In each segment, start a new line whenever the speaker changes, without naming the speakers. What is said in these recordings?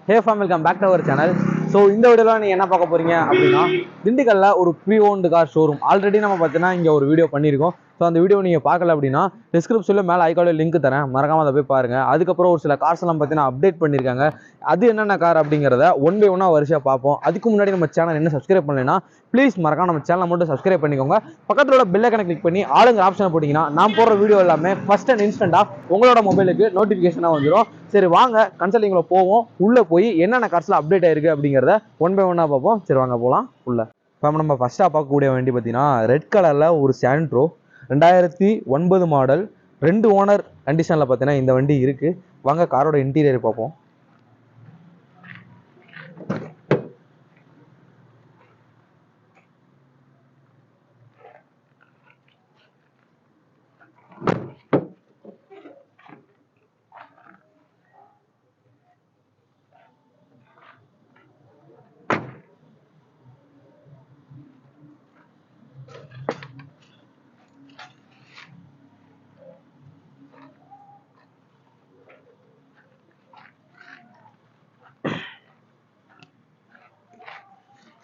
Hey fam, welcome back to our channel. So இந்த வீடியோல நீங்க என்ன பார்க்க போறீங்க அப்படினா திண்டுக்கல்ல ஒரு pre owned car showroom already நம்ம பார்த்தனா இங்க ஒரு வீடியோ பண்ணிருக்கோம். சோ அந்த வீடியோ நீங்க பார்க்கல அப்படினா டிஸ்கிரிப்ஷன்ல மேல ஐகான்ல லிங்க் தரேன். மறக்காம அத போய் பாருங்க. அதுக்கு அப்புறம் ஒரு சில கார்ஸ் எல்லாம் பார்த்தனா அப்டேட் பண்ணிருக்காங்க. அது என்னென்ன கார் அப்படிங்கறத ஒன் பை ஒன்னா வரிசையா பார்ப்போம். அதுக்கு முன்னாடி நம்ம சேனல் என்ன சப்ஸ்கிரைப் பண்ணலைனா ப்ளீஸ் மறக்காம நம்ம சேனலை மட்டும் சப்ஸ்கிரைப் பண்ணிக்கோங்க. பக்கத்துல உள்ள பெல் ஐகானை கிளிக் பண்ணி ஆளுங்க ஆப்ஷனை போட்டீங்கன்னா நான் போடுற வீடியோ எல்லாமே ஃபர்ஸ்ட் அண்ட் இன்ஸ்டன்ட்டா உங்களோட மொபைலுக்கு நோட்டிஃபிகேஷனா வந்துடும். சரி வாங்க கன்சல்டிங்ல போவோம். உள்ள போய் என்னென்ன கார்ஸ்ல அப்டேட் ஆயிருக்கு அப்படிங்கறத ஒன் பை ஒன்னா பார்ப்போம். சரி வாங்க போலாம் உள்ள. இப்போ நம்ம ஃபர்ஸ்டா பார்க்கக்கூடிய வண்டி பார்த்தீங்கன்னா ரெட் கலர்ல ஒரு சாண்ட்ரோ 2009 மாடல் 2 ஓனர் கண்டிஷன்ல பார்த்தீங்கன்னா இந்த வண்டி இருக்கு. வாங்க காரோட இன்டீரியர் பார்ப்போம்.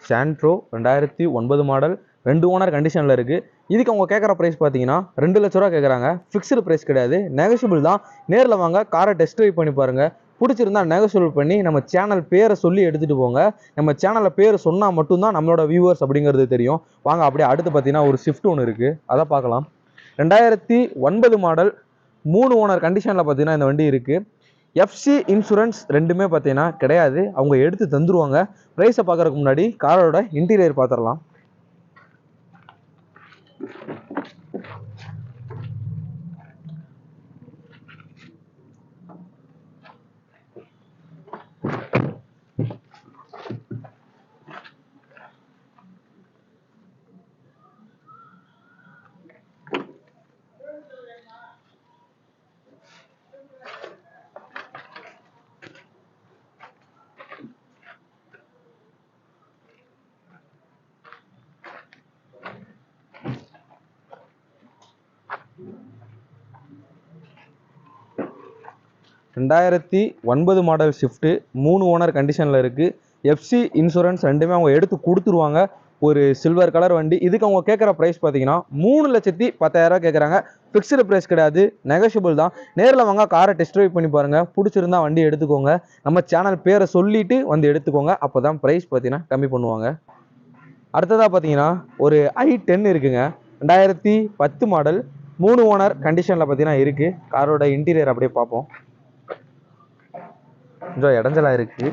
சாண்ட்ரோ 2009 மாடல் 2 ஓனர் கண்டிஷனில் இருக்குது. இதுக்கு அவங்க கேட்குற ப்ரைஸ் பார்த்தீங்கன்னா 2 லட்ச ரூபா கேட்குறாங்க. ஃபிக்ஸ்டு ப்ரைஸ் கிடையாது, நெகோஷியபிள் தான். நேரில் வாங்க காரை டெஸ்ட் ட்ரைவ் பண்ணி பாருங்கள். பிடிச்சிருந்தா நெகோஷியபிள் பண்ணி நம்ம சேனல் பேரை சொல்லி எடுத்துகிட்டு போங்க. நம்ம சேனலில் பேர் சொன்னால் மட்டும்தான் நம்மளோட வியூவர்ஸ் அப்படிங்கிறது தெரியும். வாங்க அப்படியே அடுத்து பார்த்தீங்கன்னா ஒரு ஸ்விஃப்ட் ஒன்று இருக்குது, அதை பார்க்கலாம். 2009 மாடல் 3 ஓனர் கண்டிஷனில் பார்த்தீங்கன்னா இந்த வண்டி இருக்குது. எஃப்சி இன்சூரன்ஸ் ரெண்டுமே பார்த்தீங்கன்னா கிடையாது, அவங்க எடுத்து தந்துருவாங்க. ப்ரைஸை பார்க்கறதுக்கு முன்னாடி காரோட இன்டீரியர் பார்த்துடலாம். ரெண்டாயிரத்தி 2009 மாடல் ஷிஃப்ட்டு 3 ஓனர் கண்டிஷனில் இருக்குது. எஃப்சி இன்சூரன்ஸ் ரெண்டுமே அவங்க எடுத்து கொடுத்துருவாங்க. ஒரு சில்வர் கலர் வண்டி. இதுக்கு அவங்க கேட்குற ப்ரைஸ் பார்த்தீங்கன்னா 3,10,000 கேட்குறாங்க. ஃபிக்ஸ்டு ப்ரைஸ் கிடையாது, நெகோஷியபிள் தான். நேரில் வாங்க காரை டெஸ்ட் ட்ரைவ் பண்ணி பாருங்கள். பிடிச்சிருந்தா வண்டி எடுத்துக்கோங்க. நம்ம சேனல் பேரை சொல்லிட்டு வந்து எடுத்துக்கோங்க. அப்போ தான் ப்ரைஸ் பார்த்தீங்கன்னா கம்மி பண்ணுவாங்க. அடுத்ததாக பார்த்தீங்கன்னா ஒரு i10 இருக்குங்க. 2010 மாடல் 3 ஓனர் கண்டிஷனில் பார்த்தீங்கன்னா இருக்குது. காரோட இன்டீரியர் அப்படியே பார்ப்போம். கொஞ்சம் இடைஞ்சலா இருக்கு.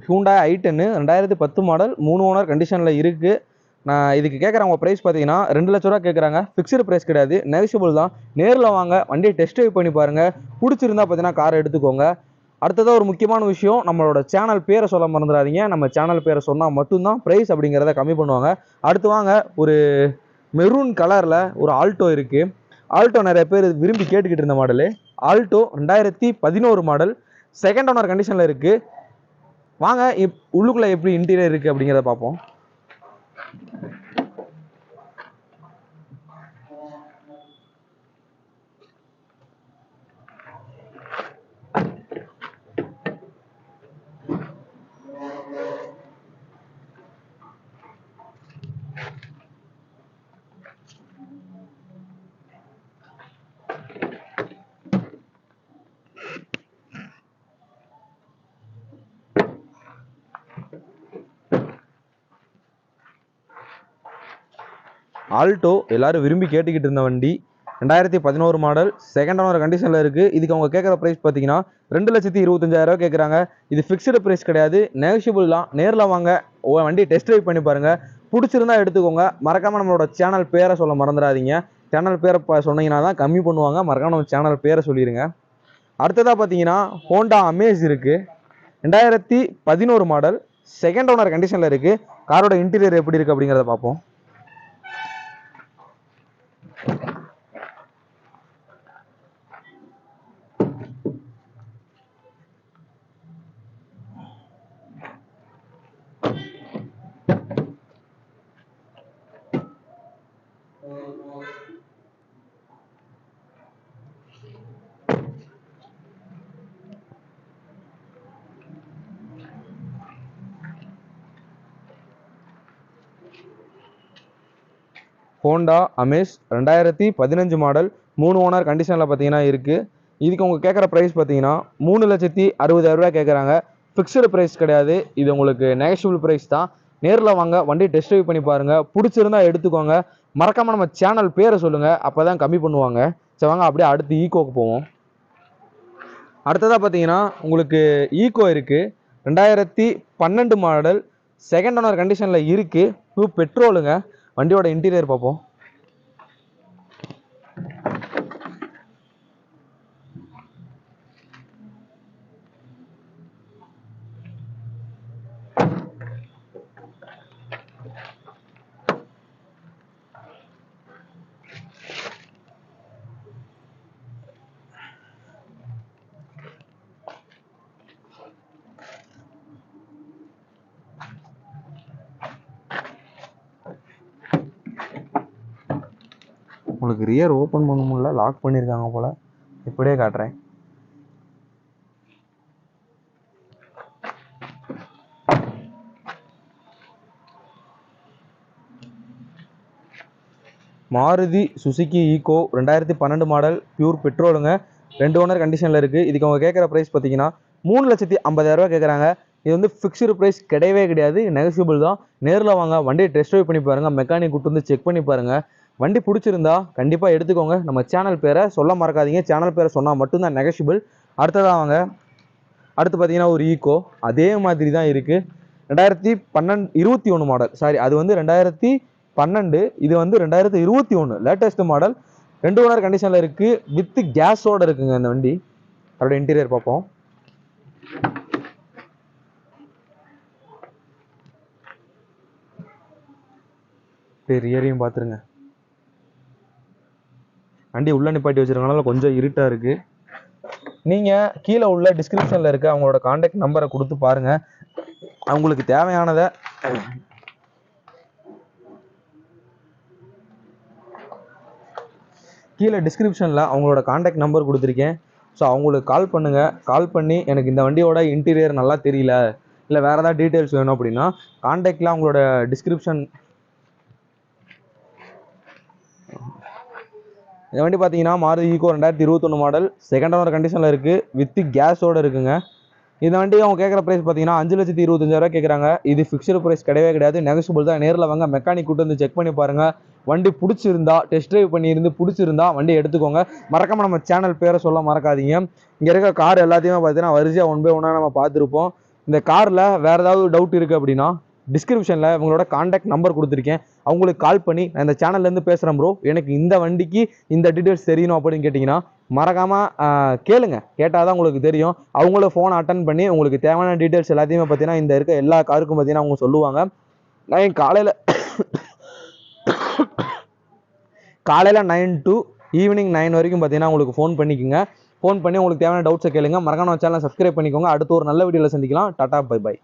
ஹூண்டாய் i10 2010 மாடல் 3 ஓனர் கண்டிஷனில் இருக்குது. நான் இதுக்கு கேட்குறவங்க ப்ரைஸ் பார்த்தீங்கன்னா 2 லட்ச ரூபா கேட்குறாங்க. ஃபிக்ஸ்டு ப்ரைஸ் கிடையாது, நெகோஷியபிள் தான். நேரில் வாங்க வண்டியை டெஸ்ட் ட்ரைவ் பண்ணி பாருங்கள். பிடிச்சிருந்தா பார்த்தீங்கன்னா காரை எடுத்துக்கோங்க. அடுத்ததாக ஒரு முக்கியமான விஷயம், நம்மளோட சேனல் பேரை சொல்ல மறந்துடாதீங்க. நம்ம சேனல் பேரை சொன்னால் மட்டும்தான் ப்ரைஸ் அப்படிங்கிறத கம்மி பண்ணுவாங்க. அடுத்து வாங்க ஒரு மெரூன் கலரில் ஒரு ஆல்டோ இருக்குது. ஆல்டோ நிறைய பேர் விரும்பி கேட்டுக்கிட்டு இருந்த model. Alto 2011 model second owner கண்டிஷனில் இருக்குது. வாங்க உள்ளுக்குள்ள எப்படி இன்டீரியர் இருக்கு அப்படிங்கிறத பார்ப்போம். ஆல்டோ எல்லாரும் விரும்பி கேட்டுக்கிட்டு இருந்த வண்டி. 2011 மாடல் செகண்ட் ஓனர் கண்டிஷனில் இருக்குது. இதுக்கு அவங்க கேட்குற ப்ரைஸ் பார்த்தீங்கன்னா 2,25,000 கேட்குறாங்க. இது ஃபிக்ஸ்டு ப்ரைஸ் கிடையாது, நெகோஷியபிள் தான். நேரில் வாங்க வண்டி டெஸ்ட் ட்ரைவ் பண்ணி பாருங்கள். பிடிச்சிருந்தா எடுத்துக்கோங்க. மறக்காமல் நம்மளோட சேனல் பேரை சொல்ல மறந்துடாதீங்க. சேனல் பேரை சொன்னீங்கன்னா தான் கம்மி பண்ணுவாங்க. மறக்காம நம்ம சேனல் பேரை சொல்லிடுங்க. அடுத்ததாக பார்த்தீங்கன்னா ஹோண்டா அமேஸ் இருக்குது. 2011 மாடல், செகண்ட் ஓனர் கண்டிஷனில் இருக்குது. காரோட இன்டீரியர் எப்படி இருக்குது அப்படிங்கிறத பார்ப்போம். ஹோண்டா அமேஸ் 2015 மாடல், 3 ஓனர் கண்டிஷனில் பார்த்தீங்கன்னா இருக்குது. இதுக்கு உங்கள் கேட்குற ப்ரைஸ் பார்த்தீங்கன்னா 3,60,000 கேட்குறாங்க. ஃபிக்ஸ்டு ப்ரைஸ் கிடையாது, இது உங்களுக்கு நெகஷியபிள் ப்ரைஸ் தான். நேரில் வாங்க, வண்டி டெஸ்ட் ட்ரைவ் பண்ணி பாருங்கள். பிடிச்சிருந்தா எடுத்துக்கோங்க. மறக்காமல் நம்ம சேனல் பேரை சொல்லுங்கள், அப்போ தான் கம்மி பண்ணுவாங்க. சரி வாங்க அப்படியே அடுத்து ஈக்கோக்கு போவோம். அடுத்ததாக பார்த்தீங்கன்னா உங்களுக்கு ஈக்கோ இருக்குது. 2012 மாடல், செகண்ட் ஓனர் கண்டிஷனில் இருக்குது. 2 பெட்ரோலுங்க. வண்டியோட இன்டீரியர் பார்ப்போம். உங்களுக்கு ரியர் ஓப்பன் பண்ண முடியல, லாக் பண்ணியிருக்காங்க போல். இப்படியே காட்டுறேன். Maruti Suzuki Eeco 2012 model, pure பெட்ரோலுங்க. 2 ஓனர் கண்டிஷனில் இருக்குது. இதுக்கு அவங்க கேட்குற ப்ரைஸ் பார்த்தீங்கன்னா 3,50,000 கேட்குறாங்க. இது வந்து ஃபிக்ஸ்டு ப்ரைஸ் கிடையவே கிடையாது, நெகஷியபிள் தான். நேரில் வாங்க, வண்டியை டெஸ்ட் ட்ரைவ் பண்ணி பாருங்கள். மெக்கானிக் கூட்டு வந்து செக் பண்ணி பாருங்கள். வண்டி பிடிச்சிருந்தா கண்டிப்பாக எடுத்துக்கோங்க. நம்ம சேனல் பேரை சொல்ல மறக்காதீங்க. சேனல் பேரை சொன்னால் மட்டும்தான் நெகஷியபிள். அடுத்ததாக வாங்க. அடுத்து பார்த்தீங்கன்னா ஒரு ஈக்கோ அதே மாதிரி தான் இருக்குது. 2021 மாடல், சாரி அது வந்து 2012, இது வந்து 2021 லேட்டஸ்ட் மாடல். 2 ஓனர் கண்டிஷனில் இருக்குது. வித் கேஸோடு இருக்குங்க அந்த வண்டி. அதோட இன்டீரியர் பார்ப்போம். ரியரையும் பார்த்துருங்க. வண்டி உள்ள நிப்பாட்டி வச்சிருக்கனால கொஞ்சம் இருட்டாக இருக்குது. நீங்கள் கீழே உள்ள டிஸ்கிரிப்ஷனில் இருக்க அவங்களோட கான்டாக்ட் நம்பரை கொடுத்து பாருங்கள். அவங்களுக்கு தேவையானதை கீழே டிஸ்கிரிப்ஷனில் அவங்களோட கான்டாக்ட் நம்பர் கொடுத்துருக்கேன். ஸோ அவங்களுக்கு கால் பண்ணுங்கள். கால் பண்ணி எனக்கு இந்த வண்டியோட இன்டீரியர் நல்லா தெரியல, இல்லை வேறு ஏதாவது டீட்டெயில்ஸ் வேணும் அப்படின்னா கான்டாக்டில் அவங்களோட டிஸ்கிரிப்ஷன். இந்த வண்டி பார்த்தீங்கன்னா Maruti Eeco 2021 model, second owner கண்டிஷனில் இருக்குது. வித் கேஸோடு இருக்குங்க. இந்த வண்டி அவங்க கேட்குற ப்ரைஸ் பார்த்தீங்கன்னா 5,25,000 கேட்குறாங்க. இது ஃபிக்ஸ்டு ப்ரைஸ் கிடையவே கிடையாது, நெகஷியபிள் தான். நேரில் வாங்க, மெக்கானிக் கூட்டு வந்து செக் பண்ணி பாருங்கள். வண்டி பிடிச்சிருந்தா, டெஸ்ட் ட்ரைவ் பண்ணியிருந்து பிடிச்சிருந்தா வண்டி எடுத்துக்கோங்க. மறக்காமல் நம்ம சேனல் பேரை சொல்ல மறக்காதீங்க. இங்கே இருக்க கார் எல்லாத்தையுமே பார்த்தீங்கன்னா வரிசையாக 1 பை 1 நம்ம பார்த்துருப்போம். இந்த காரில் வேறு ஏதாவது டவுட் இருக்குது அப்படின்னா டிஸ்கிரிப்ஷனில் உங்களோட கான்டாக்ட் நம்பர் கொடுத்துருக்கேன். அவங்களுக்கு கால் பண்ணி நான் இந்த சேனல்லேருந்து பேசுகிறேன் ப்ரோ, எனக்கு இந்த வண்டிக்கு இந்த டீட்டெயில்ஸ் தெரியணும் அப்படின்னு கேட்டிங்கன்னா மறக்காமல் கேளுங்க. கேட்டால் தான் உங்களுக்கு தெரியும். அவங்கள ஃபோன் அட்டன் பண்ணி உங்களுக்கு தேவையான டீட்டெயில்ஸ் எல்லாத்தையுமே பார்த்தீங்கன்னா இந்த இருக்க எல்லா காருக்கும் பார்த்தீங்கன்னா அவங்க சொல்லுவாங்க. நான் காலையில் 9 to ஈவினிங் 9 வரைக்கும் பார்த்தீங்கன்னா உங்களுக்கு ஃபோன் பண்ணிக்கோங்க. ஃபோன் பண்ணி உங்களுக்கு தேவையான டவுட்ஸை கேளுங்க. மறக்காம சேனலை சப்ஸ்கிரைப் பண்ணிக்கோங்க. அடுத்து ஒரு நல்ல வீடியோவில் சந்திக்கலாம். Tata, bye by.